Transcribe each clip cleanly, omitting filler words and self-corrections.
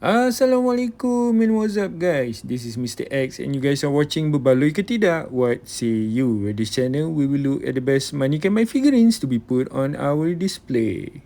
Assalamualaikum and what's up guys, this is Mr. X and you guys are watching Berbaloi ke Tidak? What say you? At this channel, we will look at the best money can buy figurines to be put on our display.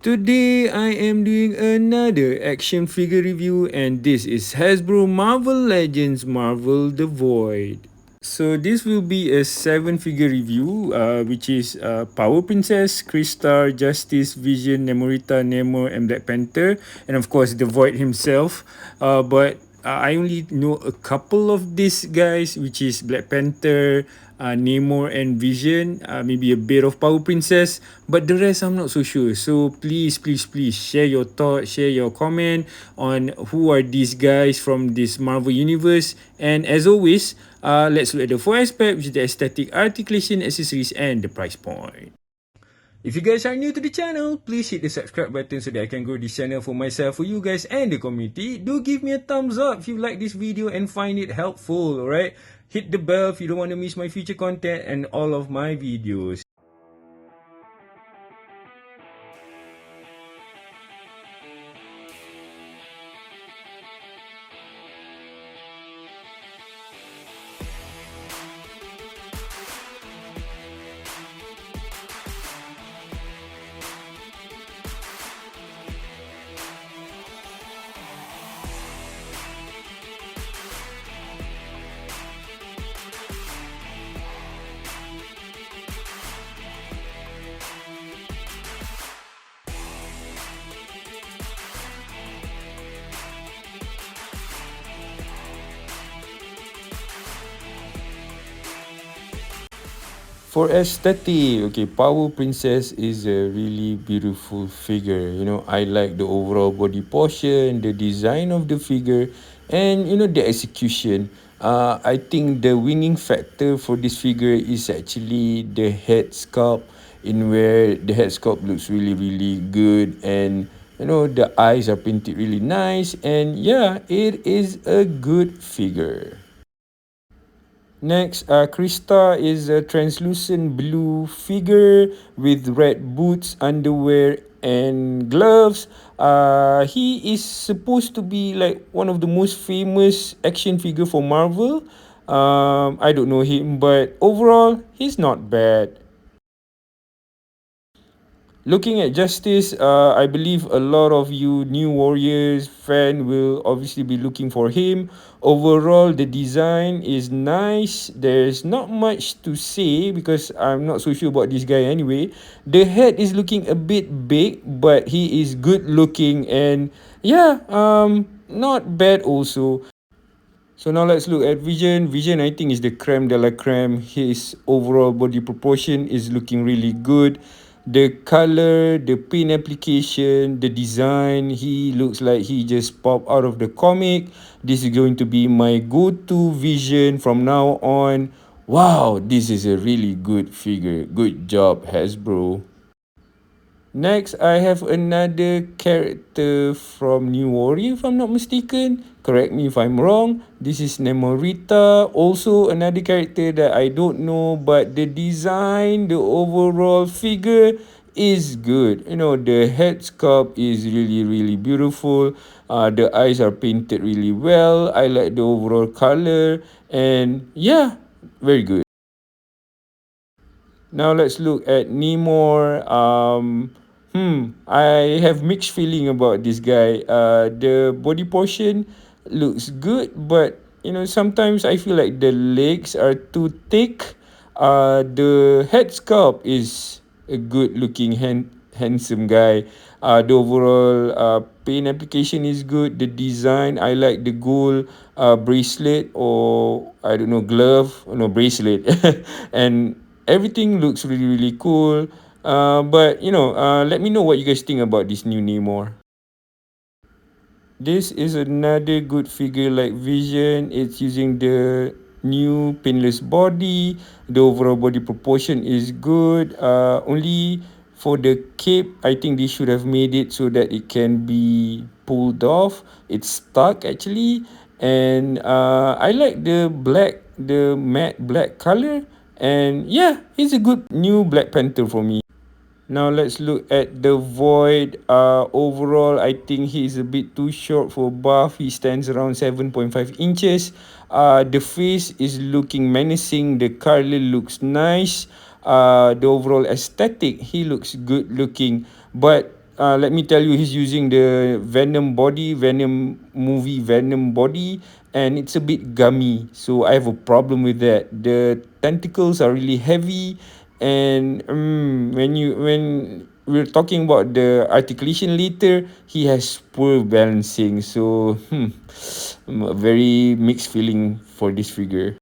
Today, I am doing another action figure review and this is Hasbro Marvel Legends Marvel The Void. So this will be a 7-figure review, which is Power Princess, Crystar, Justice, Vision, Nemorita, Namor, and Black Panther, and of course the Void himself. But I only know a couple of these guys, which is Black Panther, Namor, and Vision. Maybe a bit of Power Princess, but the rest I'm not so sure. So please, please, please share your thoughts, share your comment on who are these guys from this Marvel universe. And as always, let's look at the 4 aspects, which is the aesthetic, articulation, accessories, and the price point. If you guys are new to the channel, please hit the subscribe button so that I can grow this channel for myself, for you guys, and the community. Do give me a thumbs up if you like this video and find it helpful, alright? Hit the bell if you don't want to miss my future content and all of my videos. For aesthetic, okay, Power Princess is a really beautiful figure. You know, I like the overall body portion, the design of the figure, and the execution. I think the winning factor for this figure is actually the head sculpt, in where the head sculpt looks really, really good, and the eyes are painted really nice, and yeah, it is a good figure. Next, Krista is a translucent blue figure with red boots, underwear, and gloves. He is supposed to be like one of the most famous action figure for Marvel. I don't know him, but overall, he's not bad. Looking at Justice, I believe a lot of you New Warriors fan will obviously be looking for him. Overall, the design is nice. There's not much to say because I'm not so sure about this guy anyway. The head is looking a bit big, but he is good looking and yeah, not bad also. So now let's look at Vision. Vision, I think, is the creme de la creme. His overall body proportion is looking really good. The color, the paint application, the design, he looks like he just popped out of the comic. This is going to be my go-to Vision from now on. Wow, this is a really good figure. Good job, Hasbro. Next, I have another character from New Warrior, if I'm not mistaken. Correct me if I'm wrong. This is Nemorita, also another character that I don't know, but the design, the overall figure is good. The head sculpt is really, really beautiful. The eyes are painted really well. I like the overall color, and yeah, very good. Now let's look at Namor. I have mixed feeling about this guy. The body portion looks good, but sometimes I feel like the legs are too thick. The head sculpt is a good looking handsome guy. The overall paint application is good. The design, I like the gold bracelet, or I don't know, glove, no, bracelet, and everything looks really, really cool. But let me know what you guys think about this new Namor. This is another good figure like Vision. It's using the new pinless body. The overall body proportion is good. Only for the cape, I think they should have made it so that it can be pulled off. It's stuck actually. And I like the black, the matte black color. And yeah, it's a good new Black Panther for me. Now let's look at the void. Overall, I think he's a bit too short for buff. He stands around 7.5 inches. The face is looking menacing. The color looks nice. The overall aesthetic, he looks good looking. But let me tell you, he's using the Venom body, Venom movie Venom body, and it's a bit gummy. So I have a problem with that. The tentacles are really heavy, and when we're talking about the articulation later, he has poor balancing. So a very mixed feeling for this figure.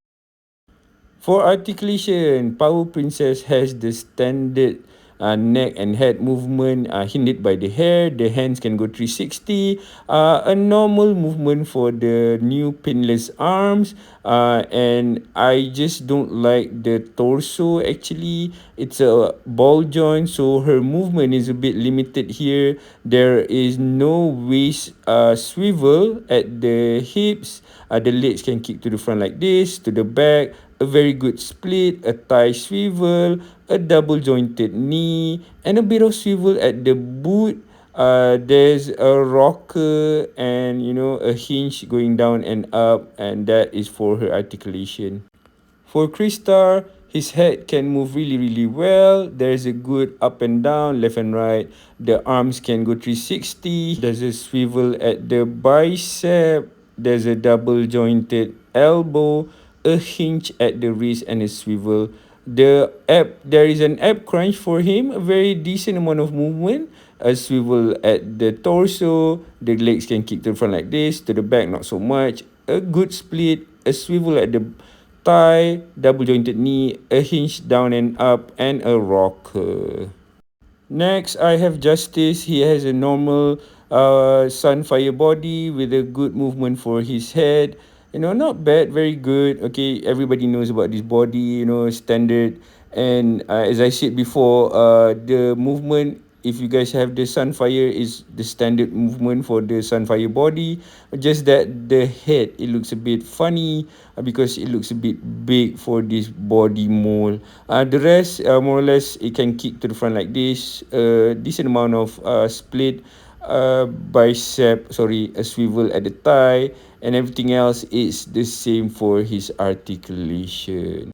For articulation, Power Princess has the standard neck and head movement hindered by the hair. The hands can go 360. A normal movement for the new pinless arms. And I just don't like the torso actually. It's a ball joint, so her movement is a bit limited here. There is no waist swivel at the hips. The legs can kick to the front like this, to the back, a very good split, a thigh swivel, a double jointed knee, and a bit of swivel at the boot. There's a rocker and a hinge going down and up, and that is for her articulation. For Krista, his head can move really, really well. There's a good up and down, left and right. The arms can go 360. There's a swivel at the bicep. There's a double jointed elbow, a hinge at the wrist, and a swivel. There is an ab crunch for him, a very decent amount of movement. A swivel at the torso. The legs can kick to the front like this, to the back not so much. A good split, a swivel at the thigh, double jointed knee, a hinge down and up, and a rocker. Next, I have Justice. He has a normal Sunfire body with a good movement for his head. Not bad, very good. Okay, everybody knows about this body, standard. And as I said before, the movement, if you guys have the Sunfire, is the standard movement for the Sunfire body. Just that the head, it looks a bit funny because it looks a bit big for this body mold. The rest, more or less, it can kick to the front like this. Decent amount of split a swivel at the thigh, and everything else is the same for his articulation.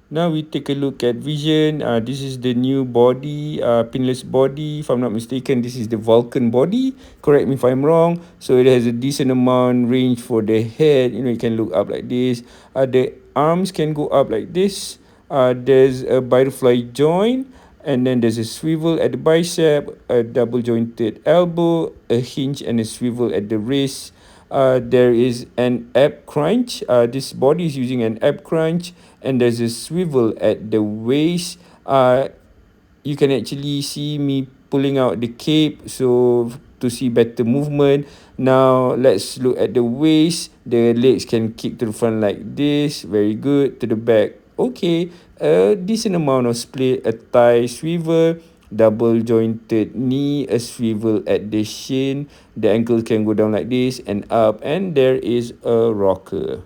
Now we take a look at Vision. This is the new body, pinless body. If I'm not mistaken, this is the Vulcan body. Correct me if I'm wrong. So it has a decent amount range for the head. You can look up like this. The arms can go up like this. There's a butterfly joint. And then there's a swivel at the bicep, a double jointed elbow, a hinge and a swivel at the wrist. There is an ab crunch. This body is using an ab crunch, and there's a swivel at the waist. You can actually see me pulling out the cape so to see better movement. Now let's look at the waist. The legs can kick to the front like this, very good. To the back, okay. A decent amount of split, a thigh swivel, double jointed knee, a swivel at the shin. The ankle can go down like this and up, and there is a rocker.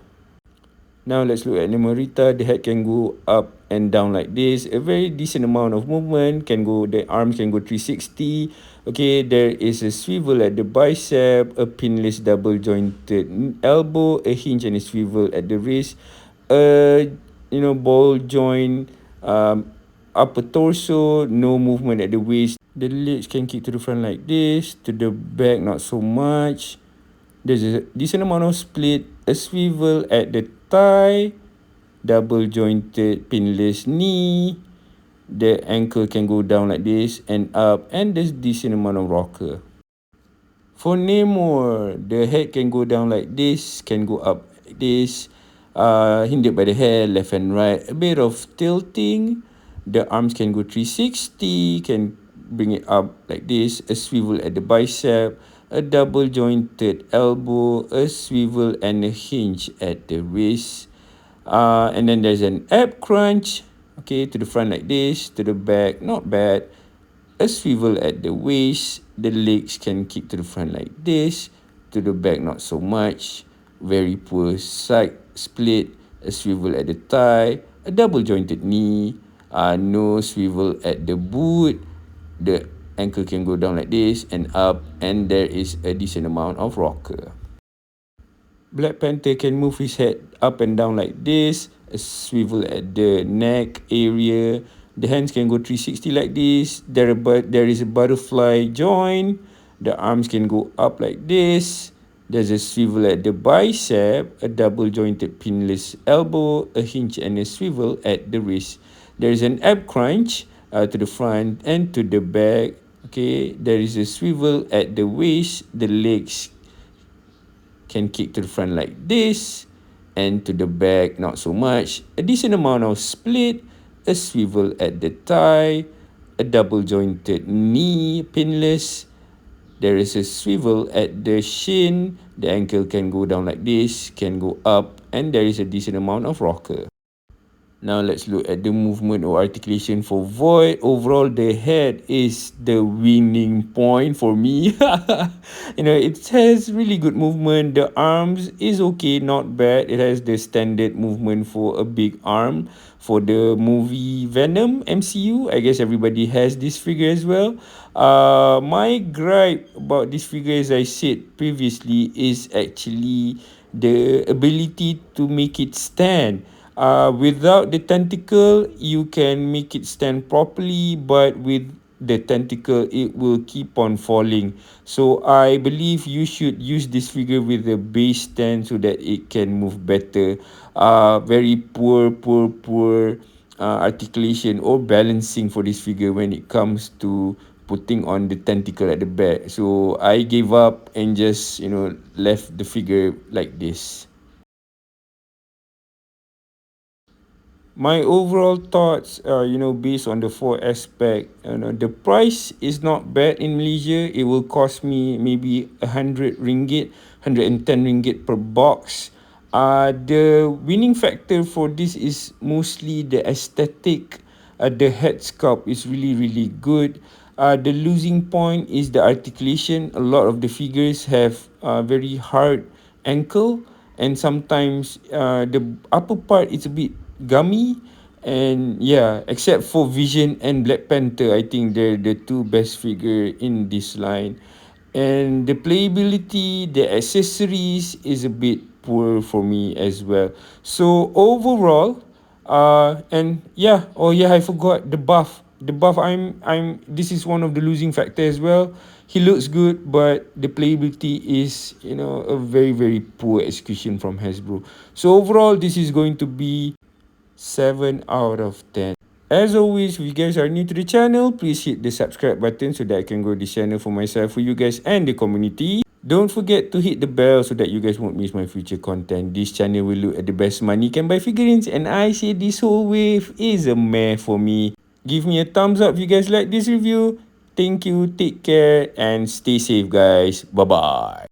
Now let's look at Nemorita. The head can go up and down like this. A very decent amount of movement. The arms can go 360. Okay, there is a swivel at the bicep, a pinless double jointed elbow, a hinge and a swivel at the wrist. Ball joint, upper torso, no movement at the waist. The legs can kick to the front like this, to the back not so much. There's a decent amount of split, a swivel at the thigh, double jointed pinless knee. The ankle can go down like this and up, and there's decent amount of rocker. For Namor, the head can go down like this, can go up like this, hindered by the hair, left and right. A bit of tilting. The arms can go 360, can bring it up like this, a swivel at the bicep, a double jointed elbow, a swivel and a hinge at the wrist. And then there's an ab crunch, okay, to the front like this, to the back, not bad. A swivel at the waist. The legs can kick to the front like this, to the back not so much. Very poor side split. A swivel at the thigh, a double jointed knee, no swivel at the boot. the ankle can go down like this and up, and there is a decent amount of rocker. Black Panther can move his head up and down like this, a swivel at the neck area. The hands can go 360 like this. There is a butterfly joint. The arms can go up like this. There's a swivel at the bicep, a double jointed pinless elbow, a hinge and a swivel at the wrist. There is an ab crunch to the front and to the back. Okay, there is a swivel at the waist. The legs can kick to the front like this, and to the back not so much. A decent amount of split, a swivel at the thigh, a double jointed knee pinless. There is a swivel at the shin. The ankle can go down like this, can go up, and there is a decent amount of rocker. Now let's look at the movement or articulation for void. Overall, the head is the winning point for me. It has really good movement. The arms is okay, not bad. It has the standard movement for a big arm. For the movie Venom MCU, I guess everybody has this figure as well. My gripe about this figure, as I said previously, is actually the ability to make it stand. Without the tentacle, you can make it stand properly, but with the tentacle, it will keep on falling. So I believe you should use this figure with a base stand so that it can move better. Very poor articulation or balancing for this figure when it comes to putting on the tentacle at the back. So I gave up and just left the figure like this. My overall thoughts are, based on the four aspect. The price is not bad in Malaysia. It will cost me maybe 100 ringgit, 110 ringgit per box. The winning factor for this is mostly the aesthetic. The head sculpt is really really good. The losing point is the articulation. A lot of the figures have very hard ankle, and sometimes the upper part is a bit gummy. And yeah, except for Vision and Black Panther, I think they're the two best figure in this line. And the playability, the accessories is a bit poor for me as well. So overall, and yeah, oh yeah, I forgot the buff. The buff, this is one of the losing factor as well. He looks good, but the playability is, a very very poor execution from Hasbro. So overall, this is going to be 7 out of 10. As always, if you guys are new to the channel, please hit the subscribe button so that I can grow this channel for myself, for you guys and the community. Don't forget to hit the bell so that you guys won't miss my future content. This channel will look at the best money can buy figurines, and I say this whole wave is a meh for me. Give me a thumbs up if you guys like this review. Thank you, take care, and stay safe guys. Bye bye.